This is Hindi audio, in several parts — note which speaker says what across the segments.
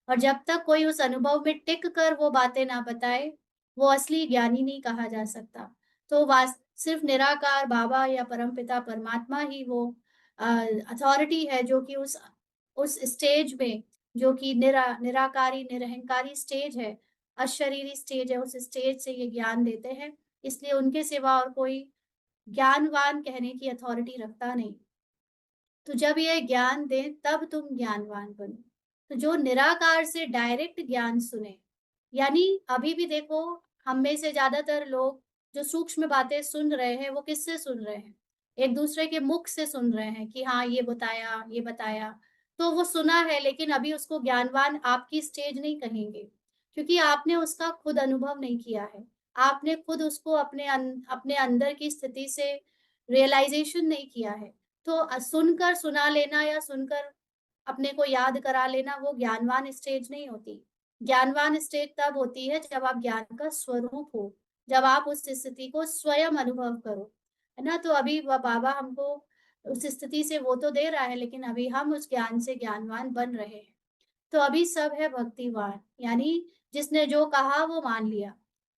Speaker 1: और जब तक कोई उस अनुभव में टिक कर वो बातें ना बताए, वो असली ज्ञानी नहीं कहा जा सकता। तो वास सिर्फ़ निराकार बाबा या परमपिता परमात्मा ही वो अ, अथॉरिटी है जो कि उस स्टेज में, जो कि निराकारी, निरहंकारी स्टेज है, अशरीरी स्टेज है, उस स्टेज से ये ज्ञान देते हैं। इसलिए उनके सिवा और कोई ज्ञानवान कहने की अथॉरिटी रखता नहीं। तो जब ये ज्ञान दें तब तुम ज्ञानवान बनो। तो जो निराकार से डायरेक्ट ज्ञान सुने, यानी अभी भी देखो, हम में से ज़्यादातर लोग जो सूक्ष्म बातें सुन रहे हैं, वो किससे सुन रहे हैं? एक-दूसरे के मुख से सुन रहे हैं कि हाँ, ये बताया, ये बताया। तो वो सुना है लेकिन अभी उसको ज्ञानवान आपकी स्टेज नहीं कहेंगे, क्योंकि आपने उसका खुद अनुभव नहीं किया है। आपने खुद उसको अपने अंदर की स्थिति से रियलाइज़ेशन नहीं किया है। तो सुनकर सुना लेना या सुनकर अपने को याद करा लेना वो ज्ञानवान स्टेज नहीं होती। ज्ञानवान स्टेज तब होती है जब आप ज्ञान का स्वरूप हो, जब आप उस स्थिति को स्वयं अनुभव करो, है ना? तो अभी व बाबा हमको उस स्थिति से वो तो दे रहा है लेकिन अभी हम उस ज्ञान से ज्ञानवान बन रहे हैं। तो अभी सब है भक्तिवान, यानी जिसने जो कहा वो मान लिया।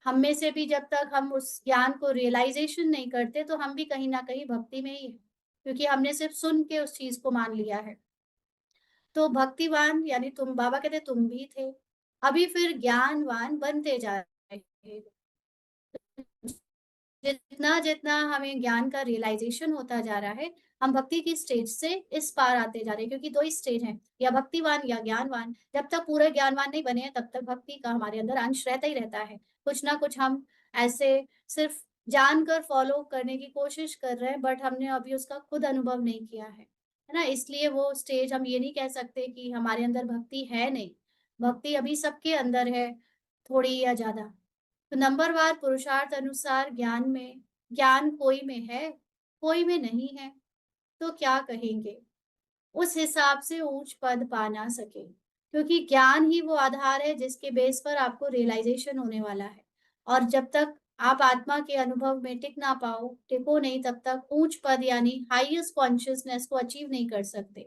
Speaker 1: हम में से भी जब तक हम उस ज्ञान को रियलाइज़ेशन नहीं करते तो हम भी कहीं न कहीं भक्ति में ही हैं, क्योंकि हमने सिर्फ़ सुन के उस चीज़ को मान लिया है। तो भक्तिवान यानी तुम, बाबा कहते तुम भी थे, अभी फिर ज्ञानवान बनते जा रहे हैं। जितना-जितना हमें ज्ञान का रियलाइज़ेशन होता जा रहा है, हम भक्ति की स्टेज से इस पार आते जा रहे हैं, क्योंकि 2 ही स्टेज हैं, या भक्तिवान या ज्ञानवान। जब तक पूरे ज्ञानवान नहीं बने हैं, तब तक भक्ति का हमारे अंदर अंश रहता ही रहता है। कुछ ना कुछ हम ऐसे सिर्फ़ जानकर फ़ॉलो करने की कोशिश कर रहे हैं, बट हमने अभी उसका खुद अनुभव नहीं किया है ना? इसलिए वो स्टेज हम ये नहीं कह सकते कि हमारे अंदर भक्ति है नहीं, भक्ति अभी सबके अंदर है, थोड़ी या ज़्यादा। तो नंबरवार पुरुषार्थ अनुसार ज्ञान कोई में है, कोई में नहीं है, तो क्या कहेंगे? उस हिसाब से ऊँच पद पा ना सके। क्योंकि ज्ञान ही वो आधार है जिसके बेस पर आपको रियलाइज़ेशन होने वाला है। और जब तक आप आत्मा के अनुभव में टिक ना पाओ, टिको नहीं, तब तक ऊँच पद यानी हाईएस्ट कॉन्शसनेस को अचीव नहीं कर सकते।